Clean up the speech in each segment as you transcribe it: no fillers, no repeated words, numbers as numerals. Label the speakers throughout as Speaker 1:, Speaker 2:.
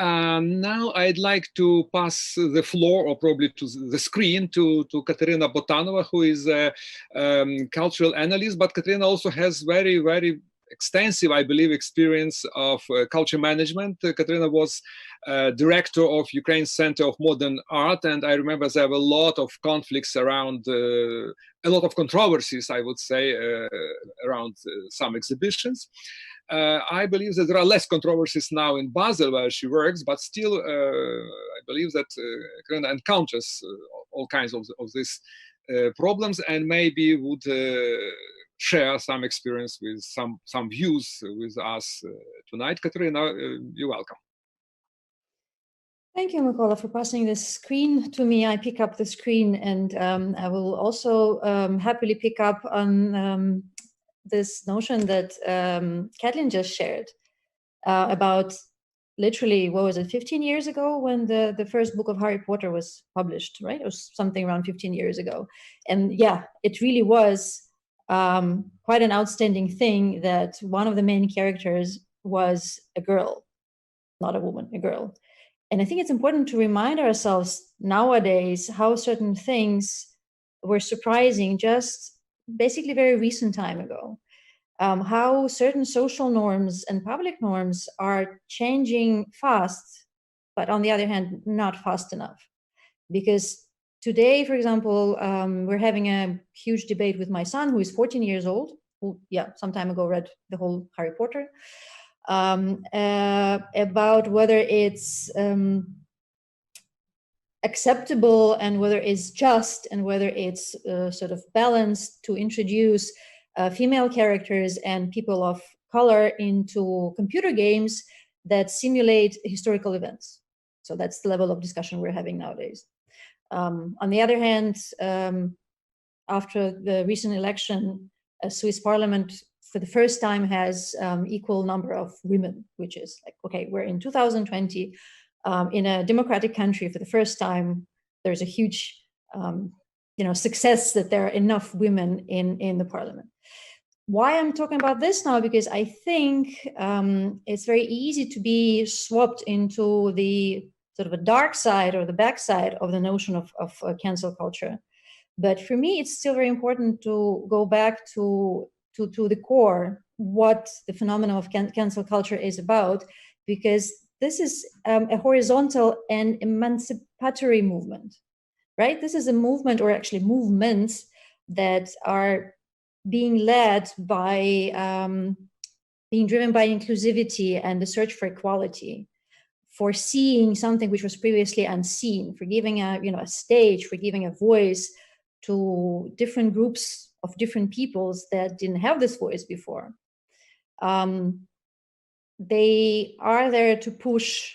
Speaker 1: Now I'd like to pass the floor, or probably to the screen, to Kateryna Botanova, who is a cultural analyst, but Kateryna also has very, very extensive, I believe, experience of culture management. Kateryna was director of Ukraine's Center of Modern Art, and I remember there were a lot of conflicts around, a lot of controversies, I would say, around some exhibitions. I believe that there are less controversies now in Basel where she works, but still I believe that Kateryna encounters all kinds of these problems, and maybe would share some experience with some views with us tonight. Kateryna, you're welcome.
Speaker 2: Thank you, Mykola, for passing this screen to me. I pick up the screen, and I will also happily pick up on this notion that Katlin just shared about literally, what was it, 15 years ago when the first book of Harry Potter was published, right? It was something around 15 years ago. And yeah, it really was quite an outstanding thing that one of the main characters was a girl, not a woman, a girl. And I think it's important to remind ourselves nowadays how certain things were surprising just basically very recent time ago. How certain social norms and public norms are changing fast, but on the other hand, not fast enough. Because today, for example, we're having a huge debate with my son, who is 14 years old, who, some time ago read the whole Harry Potter, about whether it's acceptable and whether it's just and whether it's sort of balanced to introduce female characters and people of color into computer games that simulate historical events. So that's the level of discussion we're having nowadays. On the other hand, after the recent election, a Swiss parliament for the first time has equal number of women, which is like, okay, we're in 2020, in a democratic country for the first time, there's a huge success that there are enough women in the parliament. Why I'm talking about this now, because I think it's very easy to be swapped into the sort of a dark side or the backside of the notion of cancel culture. But for me, it's still very important to go back to the core, what the phenomenon of cancel culture is about, because this is a horizontal and emancipatory movement, right? This is a movement, or actually movements, that are being led by, being driven by inclusivity and the search for equality, for seeing something which was previously unseen, for giving a stage, for giving a voice to different groups of different peoples that didn't have this voice before. They are there to push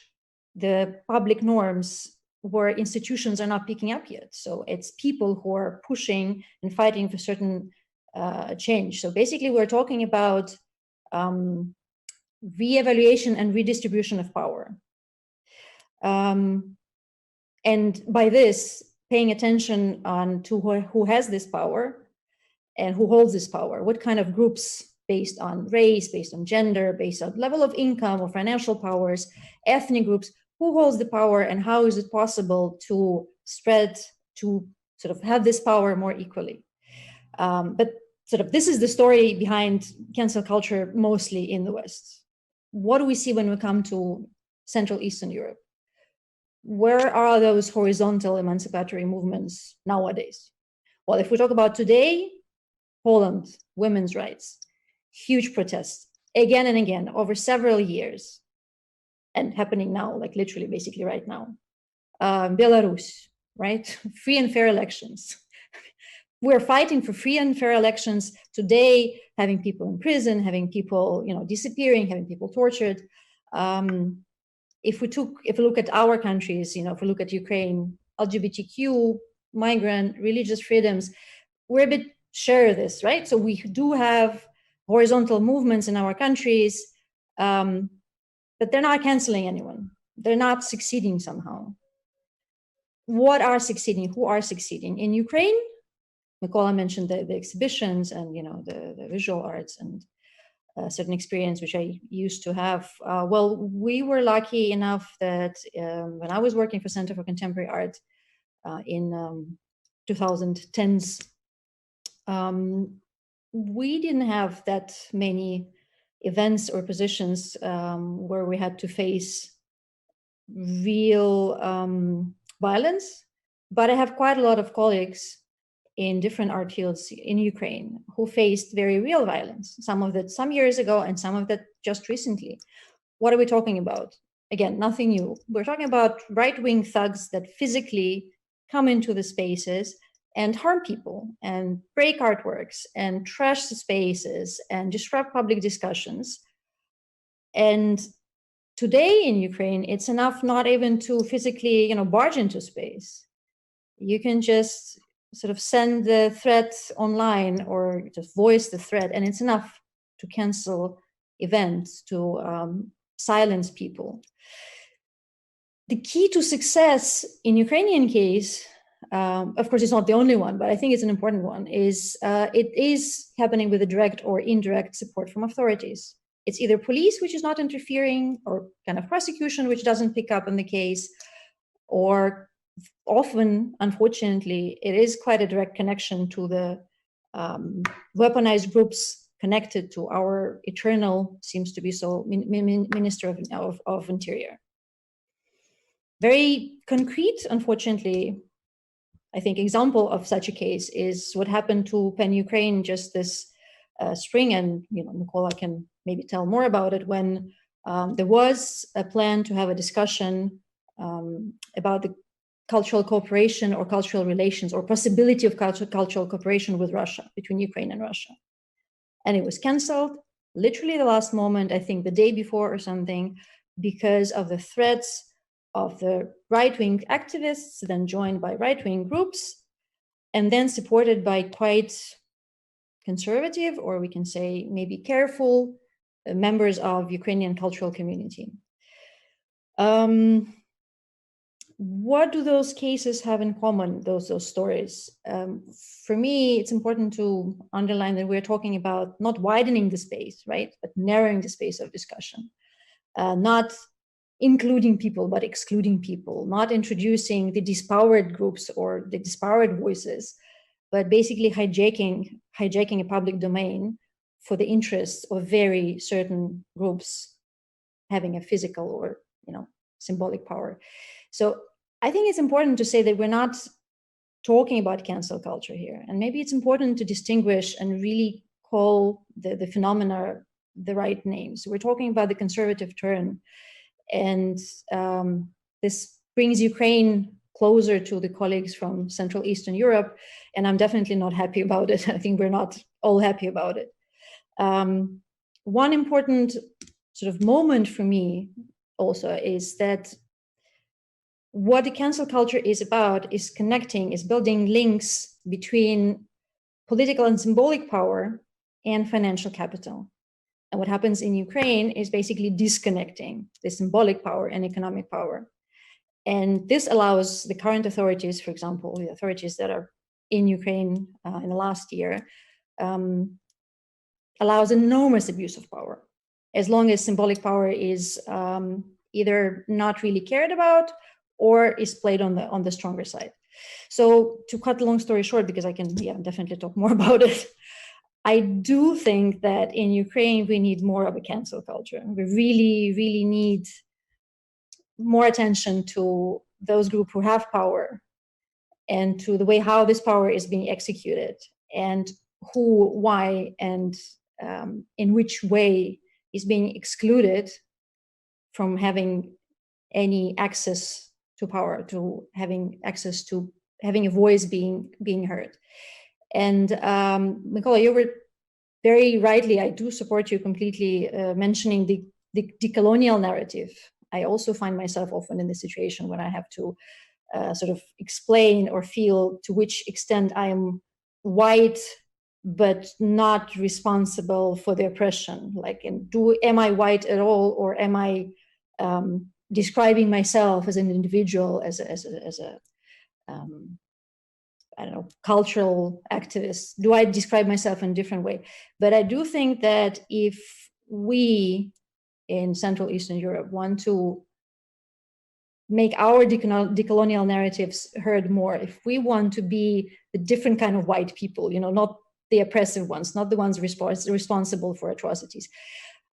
Speaker 2: the public norms where institutions are not picking up yet. So it's people who are pushing and fighting for certain change. So basically, we're talking about re-evaluation and redistribution of power. And by this, paying attention on to who has this power and who holds this power, what kind of groups based on race, based on gender, based on level of income or financial powers, ethnic groups, who holds the power, and how is it possible to spread, to sort of have this power more equally. But sort of this is the story behind cancel culture mostly in the West. What do we see when we come to Central Eastern Europe? Where are those horizontal emancipatory movements nowadays? Well, if we talk about today, Poland, women's rights, huge protests again and again over several years, and happening now, like literally basically right now. Belarus, right? Free and fair elections. We're fighting for free and fair elections today, having people in prison, having people, disappearing, having people tortured. If we look at our countries, if we look at Ukraine, LGBTQ, migrant, religious freedoms, we're a bit share this, right? So we do have horizontal movements in our countries, but they're not canceling anyone. They're not succeeding somehow. What are succeeding? Who are succeeding? In Ukraine, Mykola mentioned the exhibitions and the visual arts, and certain experience which I used to have. Well, we were lucky enough that when I was working for Center for Contemporary Art in 2010s, we didn't have that many events or positions where we had to face real violence, but I have quite a lot of colleagues in different art fields in Ukraine who faced very real violence, some of that some years ago and some of that just recently. What are we talking about? Again, nothing new. We're talking about right-wing thugs that physically come into the spaces and harm people and break artworks and trash the spaces and disrupt public discussions. And today in Ukraine, it's enough not even to physically, barge into space. You can just sort of send the threat online or just voice the threat, and it's enough to cancel events, to silence people. The key to success in Ukrainian case, of course, it's not the only one, but I think it's an important one, is it is happening with a direct or indirect support from authorities. It's either police, which is not interfering, or kind of prosecution, which doesn't pick up on the case, or often, unfortunately, it is quite a direct connection to the weaponized groups connected to our eternal, seems to be so, Minister of Interior. Very concrete, unfortunately, I think, example of such a case is what happened to PEN Ukraine just this spring, and Nicola can maybe tell more about it, when there was a plan to have a discussion about the cultural cooperation or cultural relations or possibility of cultural cooperation with Russia, between Ukraine and Russia. And it was canceled literally the last moment, I think the day before or something, because of the threats of the right-wing activists, then joined by right-wing groups, and then supported by quite conservative, or we can say maybe careful, members of Ukrainian cultural community. What do those cases have in common, those stories? For me, it's important to underline that we're talking about not widening the space, right, but narrowing the space of discussion, not including people, but excluding people, not introducing the dispowered groups or the dispowered voices, but basically hijacking a public domain for the interests of very certain groups having a physical or symbolic power. So I think it's important to say that we're not talking about cancel culture here. And maybe it's important to distinguish and really call the phenomena the right names. We're talking about the conservative turn. And this brings Ukraine closer to the colleagues from Central Eastern Europe. And I'm definitely not happy about it. I think we're not all happy about it. One important sort of moment for me also is that what the cancel culture is about is connecting, is building links between political and symbolic power and financial capital. And what happens in Ukraine is basically disconnecting the symbolic power and economic power. And this allows the current authorities, for example, the authorities that are in Ukraine in the last year, allows enormous abuse of power, as long as symbolic power is either not really cared about or is played on the stronger side. So to cut the long story short, because I can definitely talk more about it, I do think that in Ukraine, we need more of a cancel culture. We really, really need more attention to those groups who have power and to the way how this power is being executed and who, why, and in which way is being excluded from having any access to power, to having access to having a voice being heard. And Mykola, you were very rightly, I do support you completely, mentioning the decolonial narrative. I also find myself often in the situation when I have to sort of explain or feel to which extent I am white, but not responsible for the oppression. Like, am I white at all, or am I describing myself as an individual, as a I don't know, cultural activist? Do I describe myself in a different way? But I do think that if we in Central Eastern Europe want to make our decolonial narratives heard more, if we want to be the different kind of white people, not the oppressive ones, not the ones responsible for atrocities,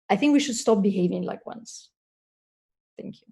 Speaker 2: I think we should stop behaving like ones. Thank you.